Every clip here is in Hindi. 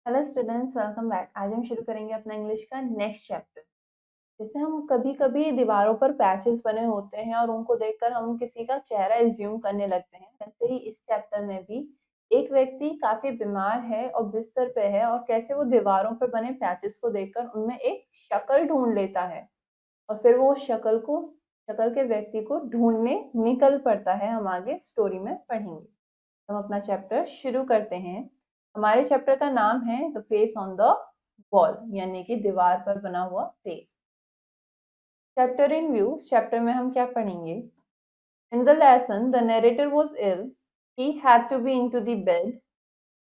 Hello students, welcome back. आज हम शुरू करेंगे अपना इंग्लिश का नेक्स्ट चैप्टर। जैसे हम कभी-कभी दीवारों पर पैचेस बने होते हैं और उनको देखकर हम किसी का चेहरा एज्यूम करने लगते हैं। वैसे ही इस चैप्टर में भी एक व्यक्ति काफी बीमार है और बिस्तर पे है और कैसे वो दीवारों पर बने पैचेस को देखकर उनमें एक शक्ल ढूंढ लेता है और फिर वो उस शक्ल के व्यक्ति को ढूंढने निकल पड़ता है। हम आगे स्टोरी में पढ़ेंगे। हम अपना चैप्टर शुरू करते हैं। हमारे चैप्टर का नाम है the face on the wall, यानी कि दीवार पर बना हुआ face. Chapter in view. Chapter में हम क्या पढ़ेंगे? In the lesson the narrator was ill, he had to be into the bed.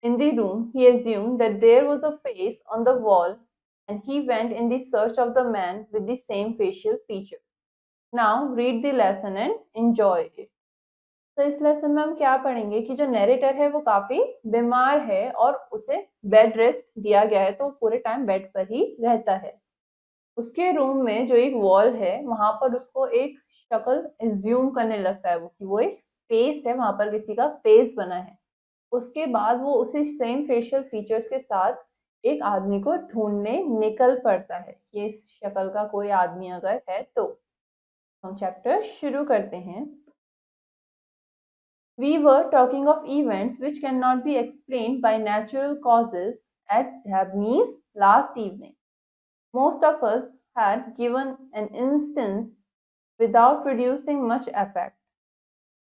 In the room, he assumed that there was a face on the wall and he went in the search of the man with the same facial features. Now read the lesson and enjoy it. तो इस लेसन में हम क्या पढ़ेंगे कि जो नैरेटर है वो काफी बीमार है और उसे बेड रेस्ट दिया गया है, तो पूरे टाइम बेड पर ही रहता है। उसके रूम में जो एक वॉल है वहां पर उसको एक शक्ल एज्यूम करने लगता है, वो कि वो एक फेस है, वहां पर किसी का फेस बना है। उसके बाद वो उसी सेम फेशियल फीचर्स के साथ एक आदमी को ढूंढने निकल पड़ता है कि इस शक्ल का कोई आदमी अगर है तो। हम चैप्टर शुरू करते हैं। We were talking of events which cannot be explained by natural causes at Dabney's last evening. Most of us had given an instance without producing much effect.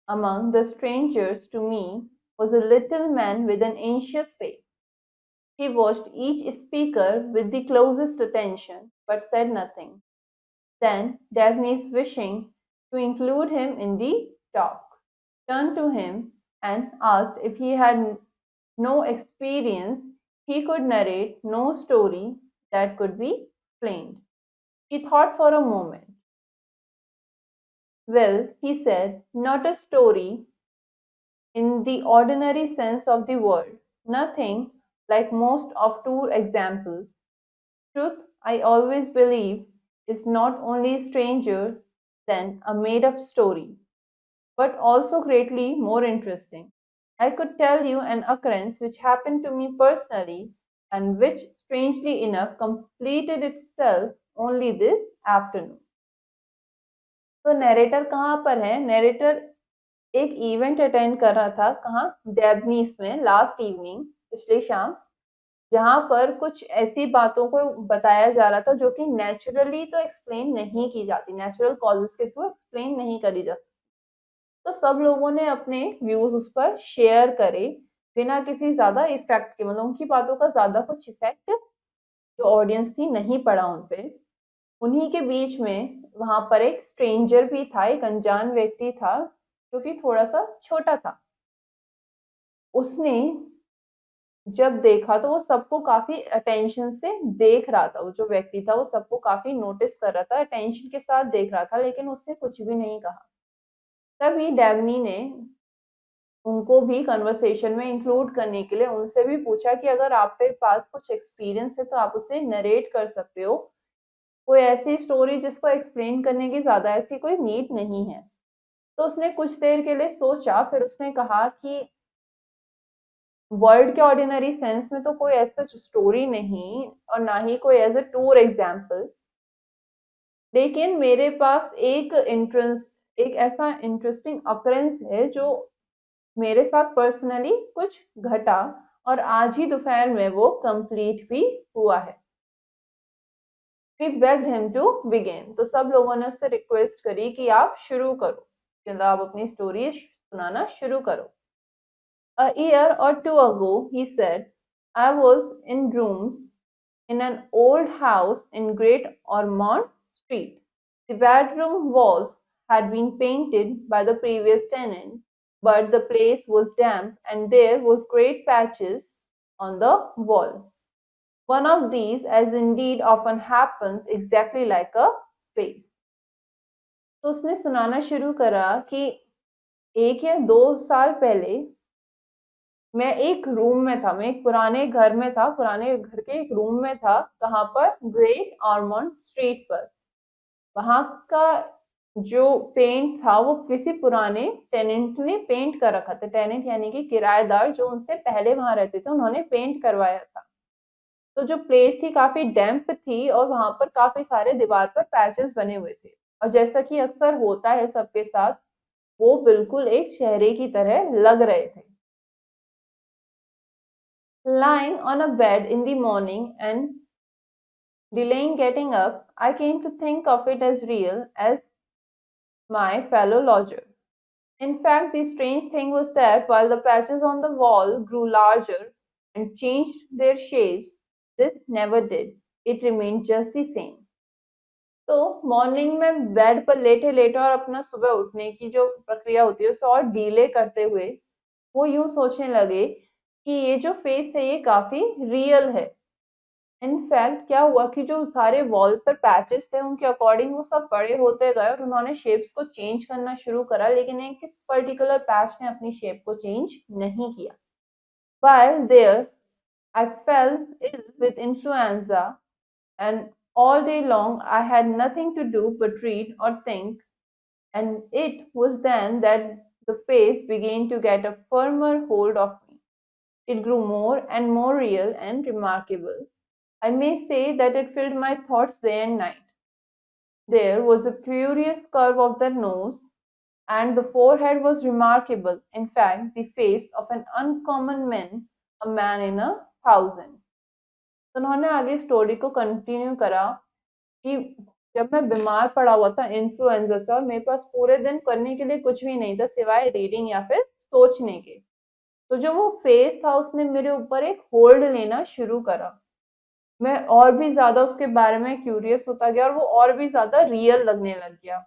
Among the strangers to me was a little man with an anxious face. He watched each speaker with the closest attention but said nothing. Then Daphne's, wishing to include him in the talk, turned to him and asked if he had no experience, he could narrate no story that could be explained. He thought for a moment. Well, he said, not a story in the ordinary sense of the word, nothing like most of two examples. Truth, I always believe, is not only stranger than a made up story, but also greatly more interesting. I could tell you an occurrence which happened to me personally and which, strangely enough, completed itself only this afternoon. तो नैरेटर कहाँ पर है? नैरेटर एक इवेंट अटेंड कर रहा था। कहाँ? डेबनीस में, लास्ट इवनिंग, पिछली शाम, जहां पर कुछ ऐसी बातों को बताया जा रहा था जो कि नेचुरली तो एक्सप्लेन नहीं की जाती, नेचुरल कॉजेस के थ्रू एक्सप्लेन नहीं करी जा सकती। तो सब लोगों ने अपने व्यूज उस पर शेयर करे बिना किसी ज्यादा इफेक्ट के, मतलब उनकी बातों का ज्यादा कुछ इफेक्ट जो ऑडियंस थी नहीं पड़ा उन पे। उन्हीं के बीच में वहां पर एक स्ट्रेंजर भी था, एक अनजान व्यक्ति था जो कि थोड़ा सा छोटा था। उसने जब देखा तो वो सबको काफी अटेंशन से देख रहा था। वो जो व्यक्ति था वो सबको काफी नोटिस कर रहा था, अटेंशन के साथ देख रहा था, लेकिन उसने कुछ भी नहीं कहा। तभी डेवनी ने उनको भी कन्वर्सेशन में इंक्लूड करने के लिए उनसे भी पूछा कि अगर आपके पास कुछ एक्सपीरियंस है तो आप उसे नरेट कर सकते हो, कोई ऐसी स्टोरी जिसको एक्सप्लेन करने की ज्यादा ऐसी कोई नीड नहीं है। तो उसने कुछ देर के लिए सोचा, फिर उसने कहा कि वर्ल्ड के ऑर्डिनरी सेंस में तो कोई ऐसा स्टोरी नहीं और ना ही कोई एज अ टूर एग्जाम्पल, लेकिन मेरे पास एक ऐसा इंटरेस्टिंग अकरेंस है जो मेरे साथ पर्सनली कुछ घटा और आज ही दोपहर में वो कंप्लीट भी हुआ है। We begged him to begin. तो सब लोगों ने उससे रिक्वेस्ट करी कि आप शुरू करो, मतलब आप अपनी स्टोरी सुनाना शुरू करो। A year or two ago, he said, I was in rooms in an old house in Great Ormond Street. The bedroom walls had been painted by the previous tenant, but the place was damp and there was great patches on the wall. One of these, as indeed often happens, exactly like a face. तो उसने सुनाना शुरू करा कि 1 या 2 साल पहले मैं एक रूम में था, मैं एक पुराने घर में था, पुराने घर के एक रूम में था। कहाँ पर? ग्रेट ऑर्मोंड स्ट्रीट पर। वहां का जो पेंट था वो किसी पुराने टेनेंट ने पेंट कर रखा था। टेनेंट यानी कि किराएदार जो उनसे पहले वहां रहते थे, उन्होंने पेंट करवाया था। तो जो प्लेस थी काफी डैम्प थी और वहां पर काफी सारे दीवार पर पैचेस बने हुए थे, और जैसा कि अक्सर होता है सबके साथ, वो बिल्कुल एक चेहरे की तरह लग रहे थे. Lying on a bed in the morning and delaying getting up, I came to think of it as real as my fellow lodger. In fact, the strange thing was that while the patches on the wall grew larger and changed their shapes, this never did. It remained just the same. तो मॉर्निंग में बेड पर लेटे लेटे और अपना सुबह उठने की जो प्रक्रिया होती है उसे और डीले करते हुए वो यूं सोचने लगे कि ये जो फेस है ये काफी रियल है. इनफैक्ट क्या हुआ कि जो सारे वॉल पर पैचेस थे उनके अकॉर्डिंग वो सब बड़े होते गए और उन्होंने शेप्स को चेंज करना शुरू करा, लेकिन एक किस पर्टिकुलर पैच ने अपनी शेप को चेंज नहीं किया. While there, I fell ill with influenza, and all day long I had nothing to do but read or think, and it was then that the face began to get a firmer hold of me. It grew more and more real and remarkable. I may say that it filled my thoughts day and night. There was a curious curve of the nose, and the forehead was remarkable. In fact, the face of an uncommon man, a man in 1,000. तो उन्होंने आगे स्टोरी को कंटिन्यू करा कि जब मैं बीमार पड़ा हुआ था इन्फ्लुएंजा से और मेरे पास पूरे दिन करने के लिए कुछ भी नहीं था सिवाय रीडिंग या फिर सोचने के, तो जो वो फेस था उसने मेरे ऊपर एक होल्ड लेना शुरू करा. मैं और भी ज़्यादा उसके बारे में क्यूरियस होता गया और वो और भी ज़्यादा रियल लगने लग गया,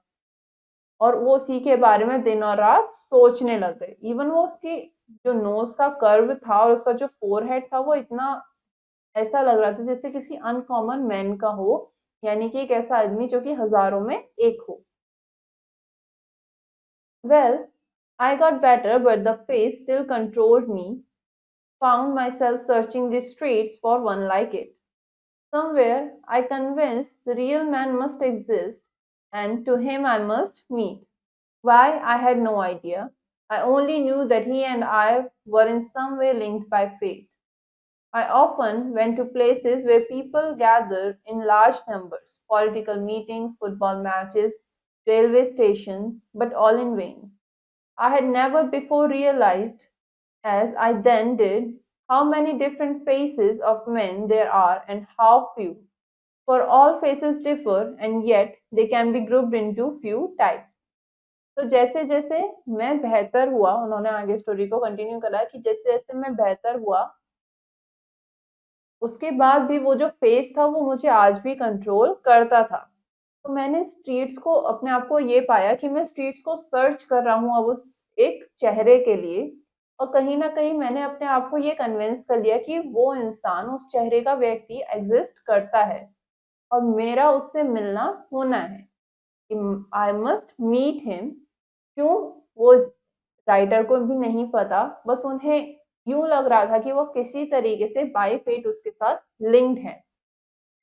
और वो उसी के बारे में दिन और रात सोचने लग गए. इवन वो उसकी जो नोज का कर्व था और उसका जो फोरहेड था वो इतना ऐसा लग रहा था जैसे किसी अनकॉमन मैन का हो, यानी कि एक ऐसा आदमी जो कि हजारों में एक हो. Well, I got better but the face still controlled me. Found my self searching the streets for one like it. Somewhere I convinced the real man must exist, and to him I must meet. Why, I had no idea. I only knew that he and I were in some way linked by fate. I often went to places where people gathered in large numbers, political meetings, football matches, railway stations, but all in vain. I had never before realized, as I then did, how many different faces of men there are and how few. For all faces differ and yet they can be grouped into few types. तो जैसे जैसे मैं बेहतर हुआ, उन्होंने आगे स्टोरी को कंटिन्यू करा कि जैसे जैसे मैं बेहतर हुआ उसके बाद भी वो जो फेस था वो मुझे आज भी कंट्रोल करता था. तो मैंने स्ट्रीट्स को अपने आप को ये पाया कि मैं स्ट्रीट्स को सर्च कर रहा हूँ अब उस एक चेहरे के लिए, और कहीं ना कहीं मैंने अपने आप को ये कन्विंस कर लिया कि वो इंसान उस चेहरे का व्यक्ति एग्जिस्ट करता है और मेरा उससे मिलना होना है. I must meet him. क्यों? वो राइटर को भी नहीं पता, बस उन्हें यूं लग रहा था कि वो किसी तरीके से बाय फेट उसके साथ लिंक्ड है.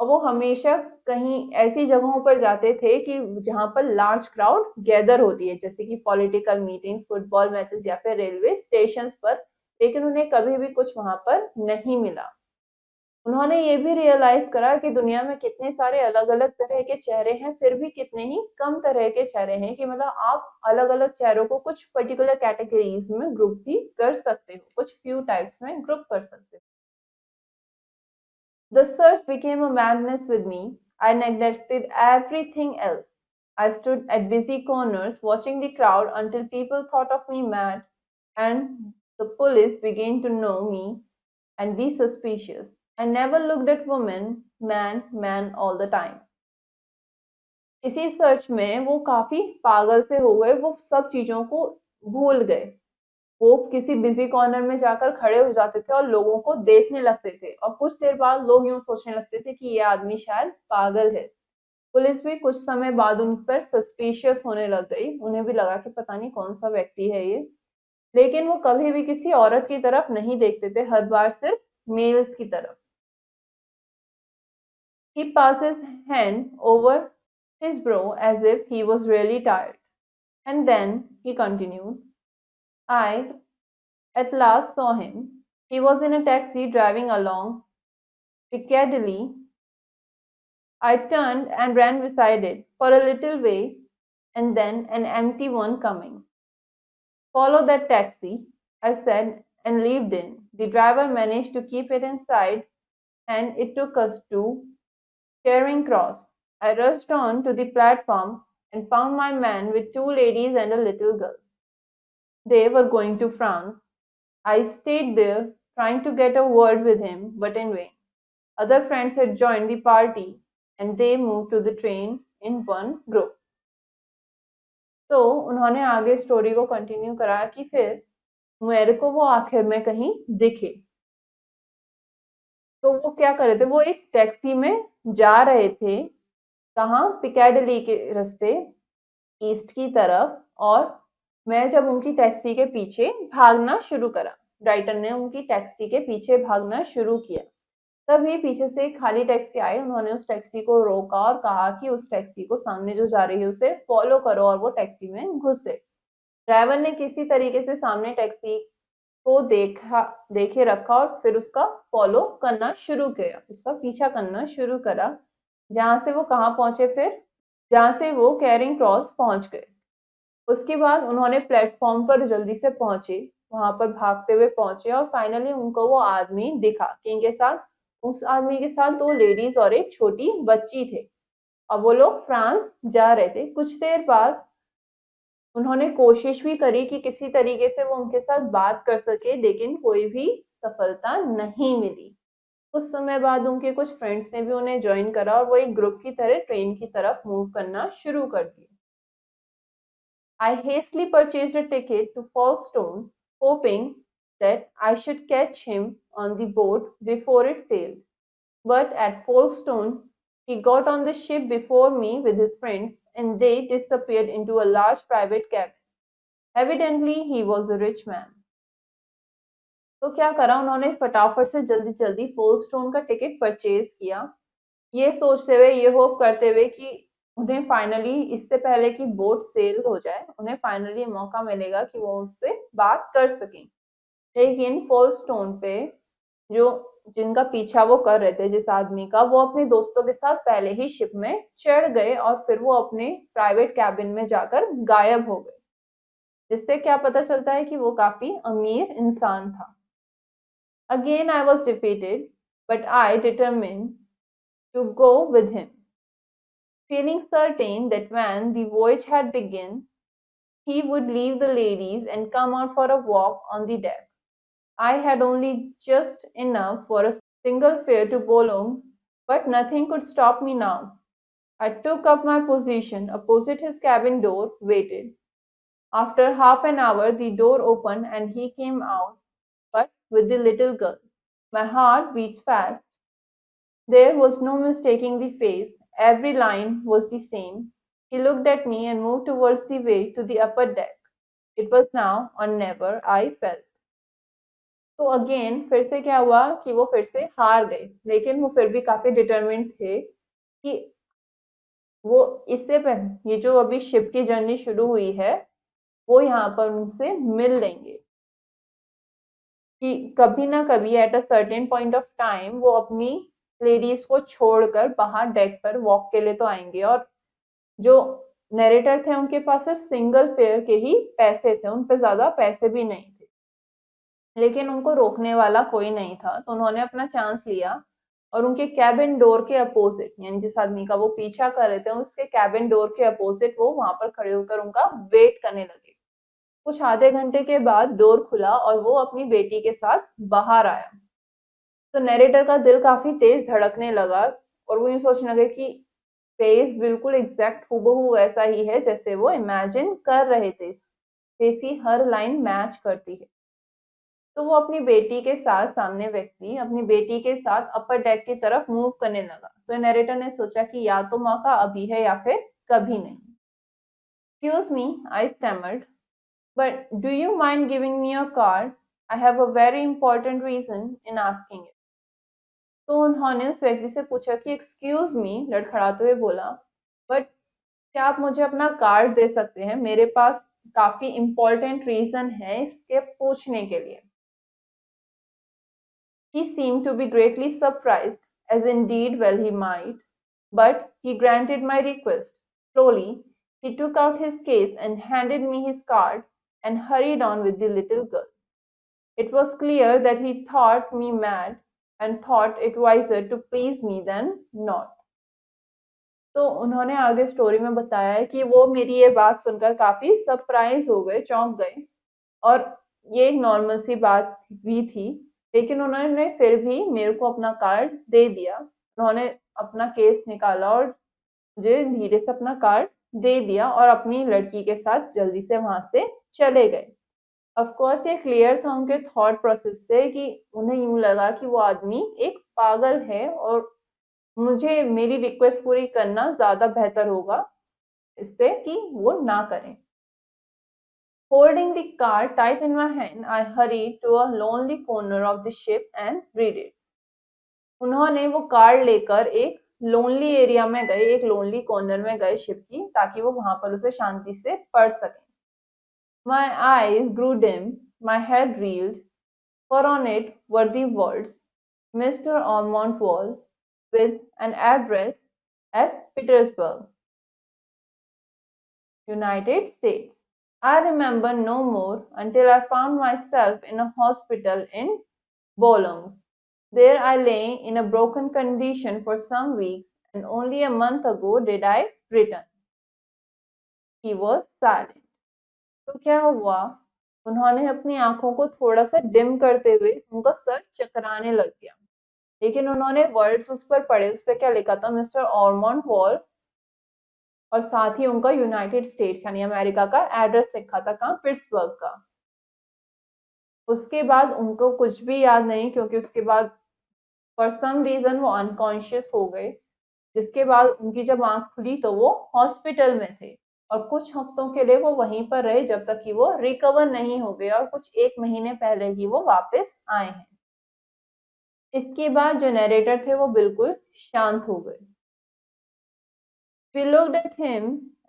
और वो हमेशा कहीं ऐसी जगहों पर जाते थे कि जहां पर लार्ज क्राउड गैदर होती है, जैसे कि पॉलिटिकल मीटिंग्स, फुटबॉल मैचेस या फिर रेलवे स्टेशन पर, लेकिन उन्हें कभी भी कुछ वहां पर नहीं मिला. उन्होंने ये भी रियलाइज करा कि दुनिया में कितने सारे अलग अलग तरह के चेहरे हैं, फिर भी कितने ही कम तरह के चेहरे हैं कि मतलब आप अलग अलग चेहरों को कुछ पर्टिकुलर कैटेगरीज में ग्रुप भी कर सकते हो, कुछ फ्यू टाइप्स में ग्रुप कर सकते हो. The search became a madness with me. I neglected everything else. I stood at busy corners watching the crowd until people thought of me mad, and the police began to know me and be suspicious. I never looked at woman, man, man all the time. इसी सर्च में वो काफी पागल से हो गए, वो सब चीजों को भूल गए. वो किसी बिजी कॉर्नर में जाकर खड़े हो जाते थे और लोगों को देखने लगते थे, और कुछ देर बाद लोग यूं सोचने लगते थे कि ये आदमी शायद पागल है. पुलिस भी कुछ समय बाद उन पर सस्पिशियस होने लग गई. उन्हें भी लगा कि पता नहीं कौन सा व्यक्ति है ये, लेकिन वो कभी भी किसी औरत की तरफ नहीं देखते थे, हर बार सिर्फ मेल्स की तरफ. He passed his hand over his brow as if he was really tired. And then he continued, I at last saw him. He was in a taxi driving along Piccadilly. I turned and ran beside it for a little way, and then an empty one coming. Follow that taxi, I said, and leaped in. The driver managed to keep it inside, and it took us to Charing Cross. I rushed on to the platform and found my man with two ladies and a little girl. They were going to France. I stayed there, trying to get a word with him, but in vain. Other friends had joined the party, and they moved to the train in one group. तो उन्होंने आगे स्टोरी को कंटिन्यू करा कि फिर मेरे को वो आखिर में कहीं दिखे। तो वो क्या कर रहे थे, वो एक टैक्सी में जा रहे थे, कहाँ, पिकैडली के रास्ते, ईस्ट की तरफ। और मैं जब उनकी टैक्सी के पीछे भागना शुरू करा, राइटर ने उनकी टैक्सी के पीछे भागना शुरू किया, तभी पीछे से एक खाली टैक्सी आई। उन्होंने उस टैक्सी को रोका और कहा कि उस टैक्सी को सामने जो जा रही है उसे फॉलो करो, और वो टैक्सी में घुस गए। ड्राइवर ने किसी तरीके से सामने टैक्सी को देखे रखा और फिर उसका फॉलो करना शुरू किया, उसका पीछा करना शुरू करा। जहां से वो कहाँ पहुंचे, फिर जहां से वो कैरिंग क्रॉस पहुंच गए। उसके बाद उन्होंने प्लेटफॉर्म पर जल्दी से पहुंचे, वहां पर भागते हुए पहुंचे, और फाइनली उनको वो आदमी दिखा, किनके साथ, उस आदमी के साथ दो लेडीज और एक छोटी बच्ची थे, और वो लोग फ्रांस जा रहे थे। कुछ देर बाद उन्होंने कोशिश भी करी कि किसी तरीके से वो उनके साथ बात कर सके, लेकिन कोई भी सफलता नहीं मिली। कुछ समय बाद उनके कुछ फ्रेंड्स ने भी उन्हें ज्वाइन करा, और वो एक ग्रुप की तरह ट्रेन की तरफ मूव करना शुरू कर दिया। I hastily purchased a ticket to Folkestone, hoping that I should catch him on the boat before it sailed. But at Folkestone, he got on the ship before me with his friends, and they disappeared into a large private cabin. Evidently, he was a rich man. तो क्या करा उन्होंने, फटाफट से जल्दी जल्दी फोलस्टोन का टिकट परचेज किया, ये सोचते हुए, ये होप करते हुए कि उन्हें फाइनली, इससे पहले कि बोट सेल हो जाए, उन्हें फाइनली मौका मिलेगा कि वो उससे बात कर सकें। लेकिन फोलस्टोन पे जो जिनका पीछा वो कर रहे थे, जिस आदमी का, वो अपने दोस्तों के साथ पहले ही शिप में चढ़ गए, और फिर वो अपने प्राइवेट कैबिन में जाकर गायब हो गए, जिससे क्या पता चलता है कि वो काफी अमीर इंसान था। Again I was defeated, but I determined to go with him, feeling certain that when the voyage had begun, he would leave the ladies and come out for a walk on the deck. I had only just enough for a single fare to Boulogne, but nothing could stop me now. I took up my position opposite his cabin door, waited. After half an hour, the door opened and he came out, but with the little girl. My heart beats fast. There was no mistaking the face, every line was the same. He looked at me and moved towards the way to the upper deck. It was now or never, I felt. तो अगेन फिर से क्या हुआ कि वो फिर से हार गए, लेकिन वो फिर भी काफी डिटरमिन्ड थे कि वो इससे पहले, ये जो अभी शिप की जर्नी शुरू हुई है, वो यहाँ पर उनसे मिल लेंगे, कि कभी ना कभी at a certain point of time वो अपनी लेडीज को छोड़कर बाहर डेक पर वॉक के लिए तो आएंगे। और जो नरेटर थे उनके पास सिर्फ सिंगल फेयर के ही पैसे थे, उन पे ज्यादा पैसे भी नहीं थे, लेकिन उनको रोकने वाला कोई नहीं था। तो उन्होंने अपना चांस लिया और उनके कैबिन डोर के अपोजिट, यानी जिस आदमी का वो पीछा कर रहे थे, उसके कैबिन डोर के अपोजिट वो वहां पर खड़े होकर उनका वेट करने लगे। कुछ आधे घंटे के बाद डोर खुला और वो अपनी बेटी के साथ बाहर आया। तो नरेटर का दिल काफी तेज धड़कने लगा, और वो यूं सोचने लगे कि फेस बिल्कुल एग्जैक्ट हूबहू वैसा ही है जैसे वो इमेजिन कर रहे थे, फेस की हर लाइन मैच करती है। तो वो अपनी बेटी के साथ, सामने व्यक्ति अपनी बेटी के साथ अपर डेक की तरफ मूव करने लगा। तो नरेटर ने सोचा कि या तो मौका अभी है या फिर कभी नहीं। Excuse me, I stammered, but do you mind giving me your card? I have a very important reason in asking it. तो उन्होंने उस व्यक्ति से पूछा कि एक्सक्यूज मी, लड़खड़ाते हुए बोला, बट क्या आप मुझे अपना कार्ड दे सकते हैं? मेरे पास काफी इंपॉर्टेंट रीजन है इसके पूछने के लिए। He seemed to be greatly surprised as indeed well he might, but he granted my request. Slowly, he took out his case and handed me his card and hurried on with the little girl. It was clear that he thought me mad and thought it wiser to please me than not. तो उन्होंने आगे स्टोरी में बताया है कि वो मेरी ये बात सुनकर काफी सरप्राइज हो गए, चौंक गए, और ये एक नॉर्मल सी बात भी थी, लेकिन उन्होंने फिर भी मेरे को अपना कार्ड दे दिया। उन्होंने अपना केस निकाला और मुझे धीरे से अपना कार्ड दे दिया और अपनी लड़की के साथ जल्दी से वहां से चले गए। ऑफ कोर्स ये क्लियर था उनके थॉट प्रोसेस से कि उन्हें यूं लगा कि वो आदमी एक पागल है और मुझे मेरी रिक्वेस्ट पूरी करना ज्यादा बेहतर होगा इससे कि वो ना करें। Holding the card tight in my hand, I hurried to a lonely corner of the ship and read it. उन्होंने वो कार्ड लेकर एक लोनली एरिया में गए, एक लोनली कॉर्नर में गए शिप की, ताकि वो वहां पर उसे शांति से पढ़ सकें। My eyes grew dim, my head reeled, for on it were the words, Mr. Ormond Wall, with an address at Petersburg, United States. I remember no more until I found myself in a hospital in Boulogne. There I lay in a broken condition for some weeks, and only a month ago did I return. He was silent. तो क्या हुआ? उन्होंने अपनी आंखों को थोड़ा सा डिम करते हुए उनका सर चकराने लग गया, लेकिन उन्होंने वर्ड्स उस पर पढ़े। उस पर क्या लिखा था? मिस्टर ऑर्मोंड वॉल, और साथ ही उनका यूनाइटेड स्टेट्स यानी अमेरिका का एड्रेस लिखा था, कहाँ? पिट्सबर्ग का। उसके बाद उनको कुछ भी याद नहीं, क्योंकि उसके बाद फॉर सम रीजन वो अनकॉन्शियस हो गए, जिसके बाद उनकी जब आंख खुली तो वो हॉस्पिटल में थे, और कुछ हफ्तों के लिए वो वहीं पर रहे जब तक कि वो रिकवर नहीं हो गए, और कुछ 1 महीने पहले ही वो वापस आए हैं। इसके बाद जो नरेटर थे वो बिल्कुल शांत हो गए। We looked at him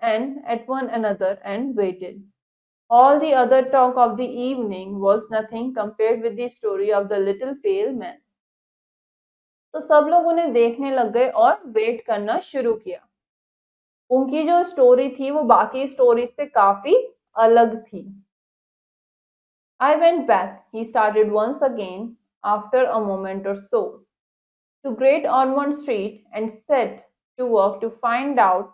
and at one another and waited. All the other talk of the evening was nothing compared with the story of the little pale man. तो सब लोग उन्हें देखने लग गए और वेट करना शुरू किया। उनकी जो स्टोरी थी वो बाकी स्टोरी से काफी अलग थी। I went back, he started once again after a moment or so, to Great Ormond Street and set to work to find out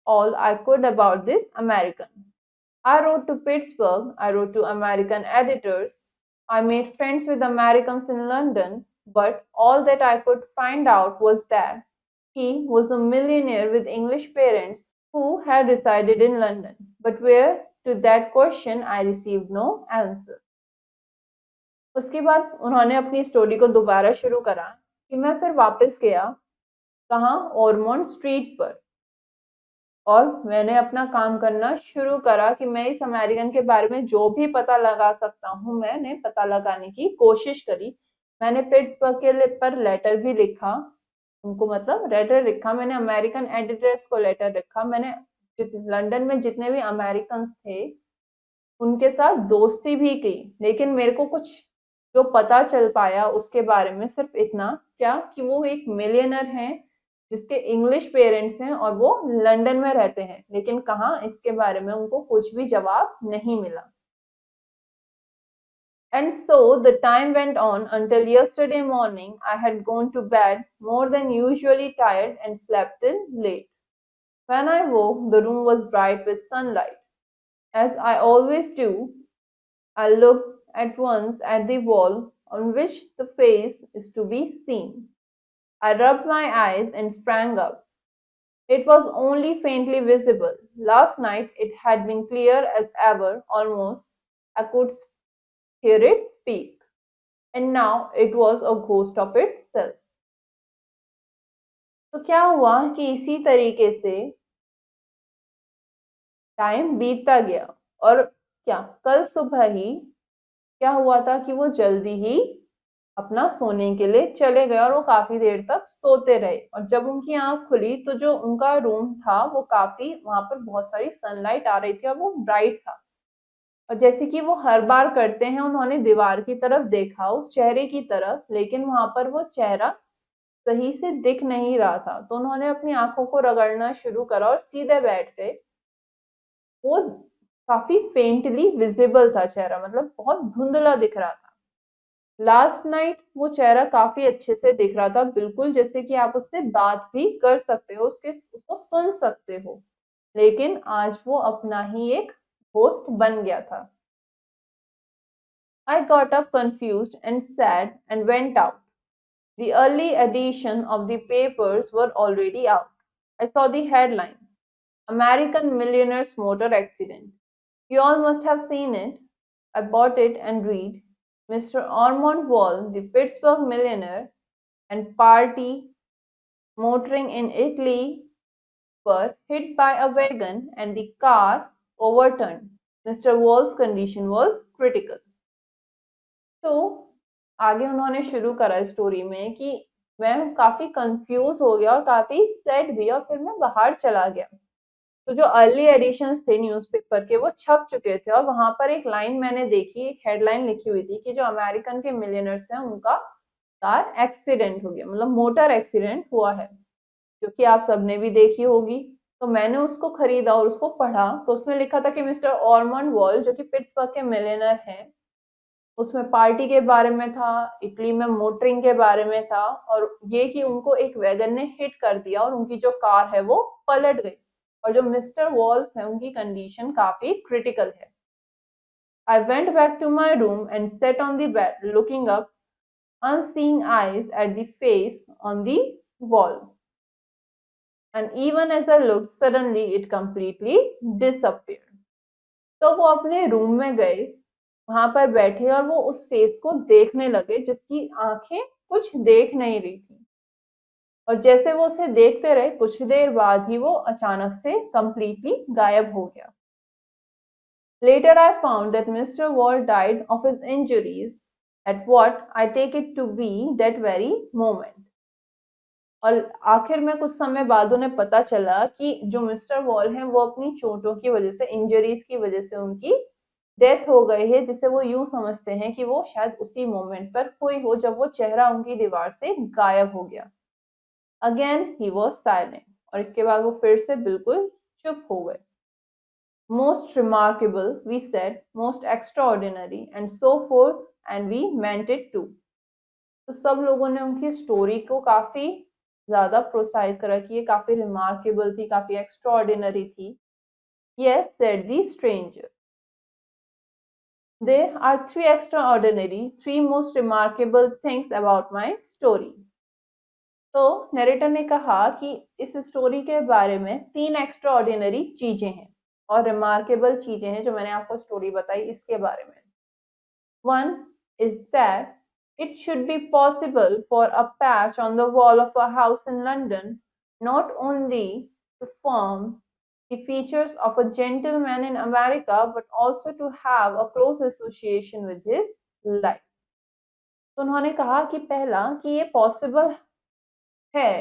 all I could about this American. I wrote to Pittsburgh, I wrote to American editors, I made friends with Americans in London, but all that I could find out was that he was a millionaire with English parents who had resided in London. But where, to that question, I received no answer. उसके बाद उन्होंने अपनी स्टोरी को दोबारा शुरू करा कि मैं फिर वापस गया, कहाँ? ऑर्मोंड स्ट्रीट पर, और मैंने अपना काम करना शुरू करा कि मैं इस अमेरिकन के बारे में जो भी पता लगा सकता हूँ मैंने पता लगाने की कोशिश करी। मैंने पिट्सबर्ग के पर लेटर भी लिखा उनको, मतलब लेटर लिखा मैंने, अमेरिकन एडिटर्स को लेटर लिखा मैंने, लंदन में जितने भी अमेरिकन थे उनके साथ दोस्ती भी की, लेकिन मेरे को कुछ जो पता चल पाया उसके बारे में सिर्फ इतना, क्या कि वो एक मिलियनर हैं जिसके इंग्लिश पेरेंट्स हैं और वो लंदन में रहते हैं, लेकिन कहाँ, इसके बारे में उनको कुछ भी जवाब नहीं मिला। And so the time went on until yesterday morning I had gone to bed more than usually tired and slept till late. When I woke, the room was bright with sunlight. As I always do, I looked at once at the wall on which the face is to be seen. I rubbed my eyes and sprang up. It was only faintly visible. Last night it had been clear as ever, almost. I could hear it speak. And now it was a ghost of itself. तो क्या हुआ कि इसी तरीके से टाइम बीतता गया, और क्या कल सुबह ही क्या हुआ था कि वो जल्दी ही अपना सोने के लिए चले गए, और वो काफी देर तक सोते रहे, और जब उनकी आंख खुली तो जो उनका रूम था वो काफी, वहां पर बहुत सारी सनलाइट आ रही थी और वो ब्राइट था, और जैसे कि वो हर बार करते हैं उन्होंने दीवार की तरफ देखा, उस चेहरे की तरफ, लेकिन वहां पर वो चेहरा सही से दिख नहीं रहा था, तो उन्होंने अपनी आंखों को रगड़ना शुरू करा और सीधे बैठ गए। वो काफी फेंटली विजिबल था चेहरा, मतलब बहुत धुंधला दिख रहा था। लास्ट नाइट वो चेहरा काफी अच्छे से दिख रहा था, बिल्कुल जैसे कि आप उससे बात भी कर सकते हो, उसको सुन सकते हो। लेकिन आज वो अपना ही एक होस्ट बन गया था। I got up confused and sad and went out. The early edition of the papers were already out. I saw the headline, American Millionaire's Motor Accident. You all must have seen it. I bought it and read. Mr. Ormond Wall, the Pittsburgh millionaire, and party motoring in Italy were hit by a wagon and the car overturned. Mr. Wall's condition was critical. तो आगे उन्होंने शुरू करा स्टोरी में कि मैं काफी कंफ्यूज हो गया और काफी सैड भी, और फिर मैं बाहर चला गया। तो जो अर्ली एडिशंस थे न्यूज़पेपर के वो छप चुके थे, और वहां पर एक लाइन मैंने देखी, एक हेडलाइन लिखी हुई थी कि जो अमेरिकन के मिलियनर्स हैं उनका कार एक्सीडेंट हो गया, मतलब मोटर एक्सीडेंट हुआ है, जो कि आप सबने भी देखी होगी। तो मैंने उसको खरीदा और उसको पढ़ा, तो उसमें लिखा था कि मिस्टर ऑर्मंड वॉल, जो कि पिट्सबर्ग के मिलियनर हैं, उसमें पार्टी के बारे में था, इटली में मोटरिंग के बारे में था, और ये कि उनको एक वैगन ने हिट कर दिया और उनकी जो कार है वो पलट गई, और जो मिस्टर वॉल्स है उनकी कंडीशन काफी क्रिटिकल है। I went back to my room and sat on the bed, looking up, unseeing eyes at the face on the wall. And even as I looked, suddenly it completely disappeared. तो वो अपने रूम में गए, वहां पर बैठे और वो उस फेस को देखने लगे जिसकी आंखें कुछ देख नहीं रही थी। और जैसे वो उसे देखते रहे, कुछ देर बाद ही वो अचानक से कंप्लीटली गायब हो गया। Later I found that Mr. Wall died of his injuries at what I take it to be that very moment. और आखिर में कुछ समय बाद उन्हें पता चला कि जो मिस्टर वॉल हैं वो अपनी चोटों की वजह से, इंजरीज की वजह से उनकी डेथ हो गई है, जिसे वो यूं समझते हैं कि वो शायद उसी मोमेंट पर हुई हो जब वो चेहरा उनकी दीवार से गायब हो गया। अगेन ही वॉज साइलेंट, और इसके बाद वो फिर से बिल्कुल चुप हो गए। Most remarkable, we said, most extraordinary and so forth, and we meant it too. तो सब लोगों ने उनकी स्टोरी को काफी ज्यादा प्रोत्साहित करा कि ये काफी रिमार्केबल थी, काफी एक्स्ट्राऑर्डिनरी थी। Yes, said the stranger, there are three extraordinary, three most remarkable things about my story. तो नरेटर ने कहा कि इस स्टोरी के बारे में तीन एक्स्ट्राऑर्डिनरी चीजें हैं और रिमार्केबल चीजें हैं जो मैंने आपको स्टोरी बताई इसके बारे में। One is that it should be possible for a patch on the wall of a house in London not only to form the features of a gentleman in America but also to have a close association with his life. तो उन्होंने कहा कि पहला कि ये पॉसिबल है,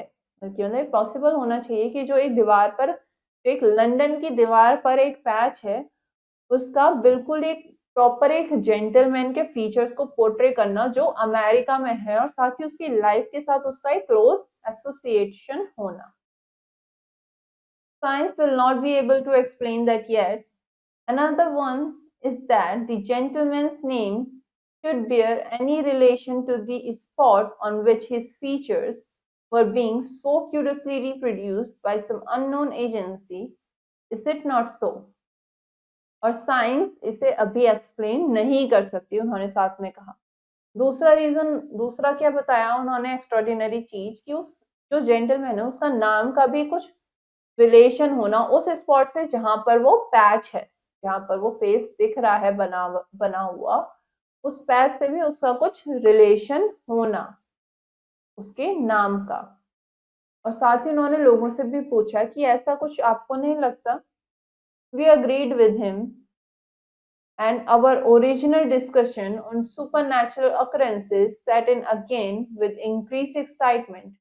क्यों नहीं पॉसिबल होना चाहिए कि जो एक दीवार पर, एक लंदन की दीवार पर एक पैच है, उसका बिल्कुल एक प्रॉपर एक जेंटलमैन के फीचर्स को पोर्ट्रे करना जो अमेरिका में है, और साथ ही उसकी लाइफ के साथ उसका एक क्लोज एसोसिएशन होना। Science will not be able to explain that yet. Another one is that the gentleman's name should bear any relation to the spot on which his features were being so curiously reproduced by some unknown agency. Is it not so? और साइंस इसे अभी एक्सप्लेन नहीं कर सकती, उन्होंने साथ में कहा। दूसरा रीजन, दूसरा क्या बताया उन्होंने एक्स्ट्राऑर्डिनरी चीज, कि उस जो जेंटलमैन है उसका नाम का भी कुछ रिलेशन होना उस स्पॉट से जहां पर वो पैच है, जहां पर वो फेस दिख रहा है बना बना हुआ, उस पैच से भी उसका कुछ रिलेशन होना उसके नाम का। और साथ ही उन्होंने लोगों से भी पूछा कि ऐसा कुछ आपको नहीं लगता। We agreed with him and our original discussion on supernatural occurrences set in again with increased excitement,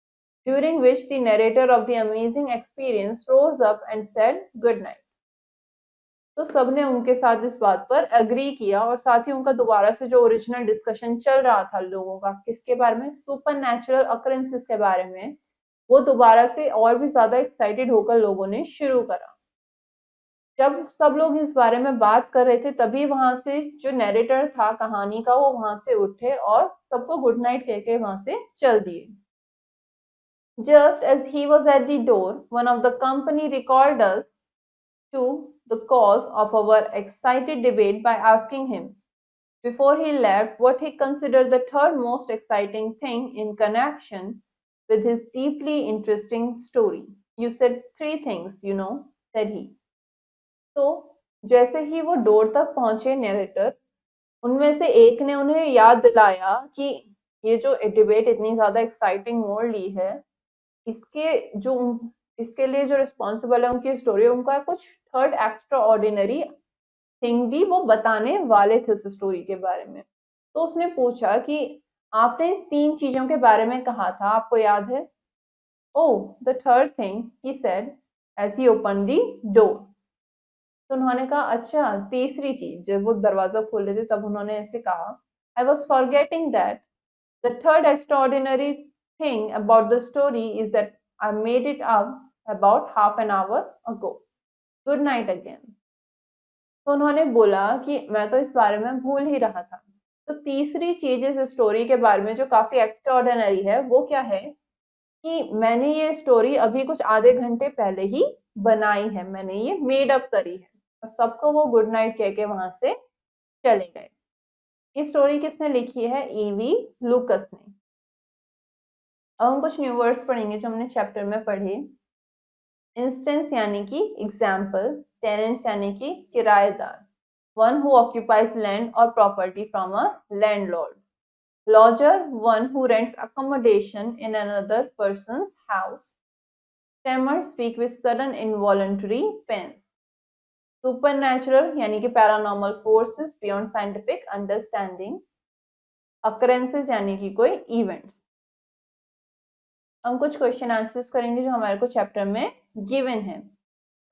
during which the narrator of the amazing experience rose up and said good night. तो सबने उनके साथ इस बात पर एग्री किया और साथ ही उनका दोबारा से जो ओरिजिनल डिस्कशन चल रहा था लोगों का किसके बारे में, सुपर नेचुरल अकरेंसेस के बारे में, वो दोबारा से और भी ज्यादा एक्साइटेड होकर लोगों ने शुरू करा। जब सब लोग इस बारे में बात कर रहे थे तभी वहां से जो नैरेटर था कहानी का वो वहां से उठे और सबको गुड नाइट कह के वहां से चल दिए। Just as he was at the door one of the company recalled us to the cause of our excited debate by asking him, before he left, what he considered the third most exciting thing in connection with his deeply interesting story. You said three things, said he. तो जैसे ही वो डोर तक पहुंचे नरेटर, उनमें से एक ने उन्हें याद दिलाया कि ये जो डिबेट इतनी ज्यादा एक्साइटिंग मोड़ ली है, इसके जो इसके लिए जो रिस्पॉन्सिबल है उनकी स्टोरी, उनका कुछ थर्ड एक्स्ट्रा ऑर्डिनरी थिंग भी वो बताने वाले थे उस स्टोरी के बारे में। तो उसने पूछा कि आपने तीन चीजों के बारे में कहा था, आपको याद है? Oh, the third thing, he said as he open the door. तो उन्होंने कहा, अच्छा तीसरी चीज, जब वो दरवाजा खोल रहे थे तब उन्होंने ऐसे कहा, I was forgetting that the third extraordinary thing about the story is that I made it up about half an hour ago. Good night again. तो उन्होंने बोला कि मैं तो इस बारे में भूल ही रहा था। तो तीसरी चीज इस स्टोरी के बारे में जो काफी एक्स्ट्राऑर्डिनरी है वो क्या है कि मैंने ये स्टोरी अभी कुछ आधे घंटे पहले ही बनाई है, मैंने ये मेड अप करी है। और सबको वो गुड नाइट कह के वहां से चले गए। ये स्टोरी किसने लिखी है? ईवी लुकस ने। अब हम कुछ न्यू वर्ड्स पढ़ेंगे जो हमने चैप्टर में पढ़े। इंस्टेंस यानी कि एग्जाम्पल, टेनेंट्स यानी कि किराएदार, वन हु ऑक्यूपाइज लैंड और property from a landlord, lodger one who rents accommodation in another person's house, stammer speak with sudden involuntary pauses, supernatural यानी कि paranormal forces beyond scientific understanding, occurrences यानी कि कोई इवेंट्स। हम कुछ क्वेश्चन आंसर्स करेंगे जो हमारे को चैप्टर में गिवन है।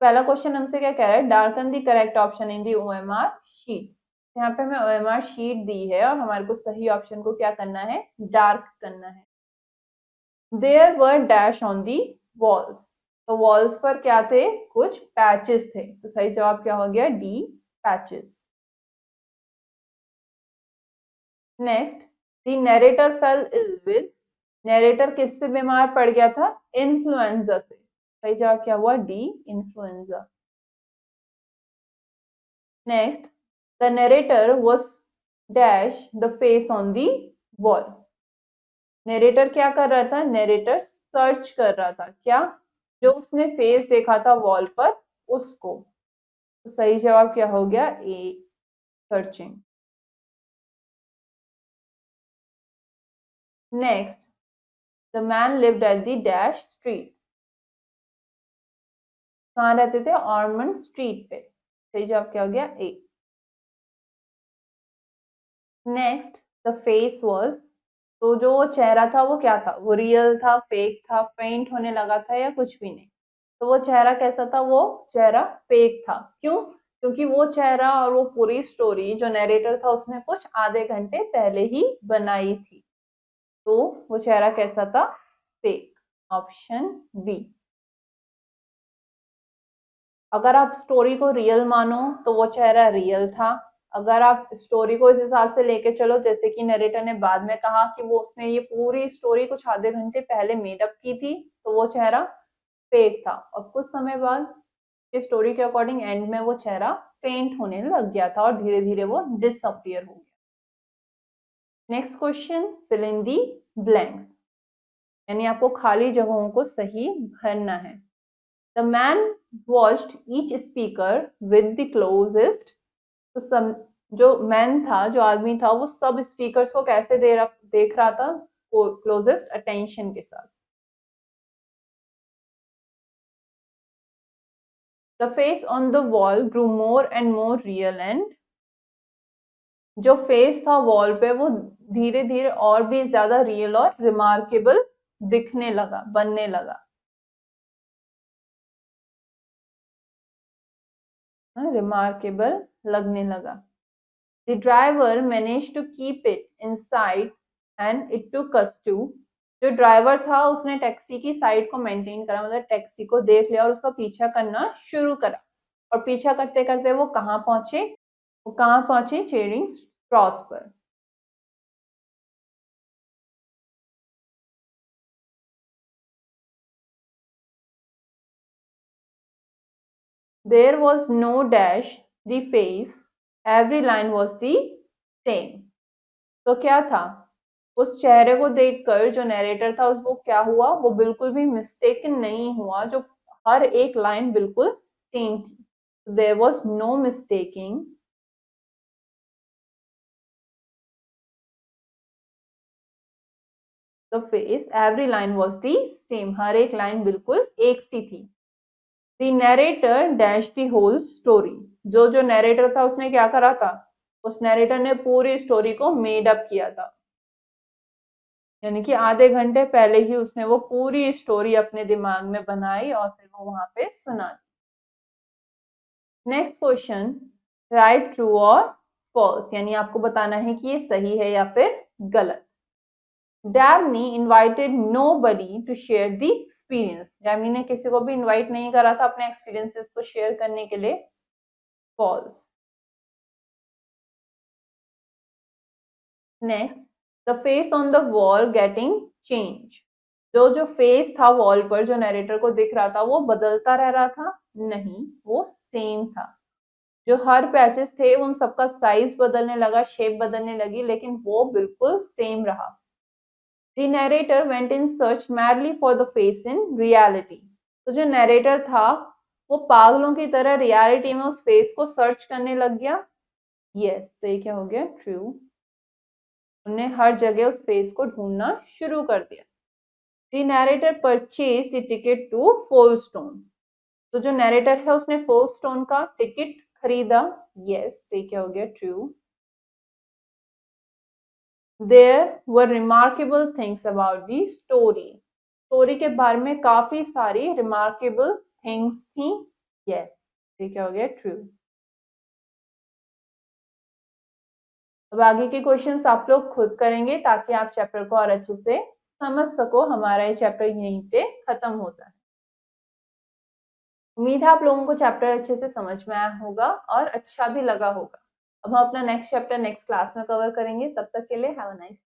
पहला क्वेश्चन हमसे क्या कह रहा है? Darken the correct option in the OMR sheet. यहाँ पे हमें ओएमआर शीट दी है और हमारे को सही ऑप्शन को क्या करना है? डार्क करना है। There were dash on the walls. तो वॉल्स पर क्या थे? कुछ पैचेस थे। तो सही जवाब क्या हो गया? D, patches. Next, the narrator fell ill with. नरेटर किससे बीमार पड़ गया था? इन्फ्लुएंजा से। सही जवाब क्या हुआ? D, influenza. Next, the narrator was dash the face on the wall. Narrator क्या कर रहा था? नरेटर सर्च कर रहा था। क्या? जो उसने फेस देखा था वॉल पर, उसको। तो सही जवाब क्या हो गया? A, searching. Next, the man lived at the dash street. कहाँ रहते थे? ऑर्मंड स्ट्रीट पे। सही जवाब क्या हो गया? A. Next, the face was. तो जो चेहरा था वो क्या था? वो रियल था, फेक था, पेंट होने लगा था, या कुछ भी नहीं? तो वो चेहरा कैसा था? वो चेहरा फेक था। क्यों? क्योंकि वो चेहरा और वो पूरी स्टोरी जो नरेटर था उसने कुछ आधे घंटे पहले ही बनाई थी। तो वो चेहरा कैसा था? फेक। Option B. अगर आप स्टोरी को रियल मानो तो वो चेहरा रियल था। अगर आप स्टोरी को इस हिसाब से लेके चलो जैसे कि नरेटर ने बाद में कहा कि वो उसने ये पूरी स्टोरी कुछ आधे घंटे पहले मेडअप की थी, तो वो चेहरा फेक था। और कुछ समय बाद इस स्टोरी के अकॉर्डिंग एंड में वो चेहरा पेंट होने लग गया था और धीरे धीरे वो डिसअपियर हो गया। Next question, fill in the blanks, यानी आपको खाली जगहों को सही भरना है। The man watched each speaker with the closest. तो जो मैन था, जो आदमी था, वो सब स्पीकर्स को कैसे देख रहा था? क्लोजेस्ट अटेंशन के साथ। The face on the wall grew more and more real and. जो फेस था वॉल पे वो धीरे धीरे और भी ज्यादा रियल और रिमार्केबल दिखने लगा, बनने लगा। रिमार्केबल लगने लगा। The driver manage to keep it in sight and it took us to, जो ड्राइवर था उसने टैक्सी की साइड को मेंटेन करा, मतलब टैक्सी को देख लिया और उसका पीछा करना शुरू करा। और पीछा करते करते वो कहाँ पहुंचे? वो कहाँ पहुंचे? चेरिंग क्रॉस पर। There was no dash, the face, every line was the same. तो क्या था? उस चेहरे को देखकर जो नरेटर था वो क्या हुआ? वो बिल्कुल भी मिस्टेकन नहीं हुआ, जो हर एक लाइन बिल्कुल सेम थी। There was no mistaking the face, every line was the same. हर एक लाइन बिल्कुल एक सी थी। The narrator dash the whole story. जो जो नरेटर था उसने क्या करा था? उस नरेटर ने पूरी स्टोरी को मेड अप किया था, यानी कि आधे घंटे पहले ही उसने वो पूरी स्टोरी अपने दिमाग में बनाई और फिर वो वहां पे सुना। नेक्स्ट क्वेश्चन, राइट ट्रू और फॉल्स, यानी आपको बताना है कि ये सही है या फिर गलत। Davney invited nobody to share the experience, Davney ने किसी को भी इनवाइट नहीं करा था अपने एक्सपीरियंसेस को शेयर करने के लिए। False. Next, the face on the wall getting change, जो जो फेस था वॉल पर जो नरेटर को दिख रहा था वो बदलता रह रहा था? नहीं, वो सेम था। जो हर पैचेस थे उन सबका साइज बदलने लगा, शेप बदलने लगी, लेकिन वो बिल्कुल सेम रहा। The narrator went in search madly for the face in reality, तो जो नरेटर था वो पागलों की तरह रियलिटी में उस फेस को सर्च करने लग गया। यस, तो ये क्या हो गया? ट्रू। उन्होंने हर जगह उस फेस को ढूंढना शुरू कर दिया। The narrator purchase the ticket to Folkestone, तो जो नरेटर है उसने फोलस्टोन का टिकट खरीदा। यस, तो क्या हो गया? True. There were remarkable things about the story, story के बारे में काफी सारी रिमार्केबल थिंग्स थी। यस, तो क्या हो गया? ट्रू। अब आगे के क्वेश्चंस आप लोग खुद करेंगे ताकि आप चैप्टर को और अच्छे से समझ सको। हमारा ये चैप्टर यहीं पे खत्म होता है। उम्मीद है आप लोगों को चैप्टर अच्छे से समझ में आया होगा और अच्छा भी लगा होगा। अब हम अपना नेक्स्ट चैप्टर नेक्स्ट क्लास में कवर करेंगे। तब तक के लिए हैव अ नाइस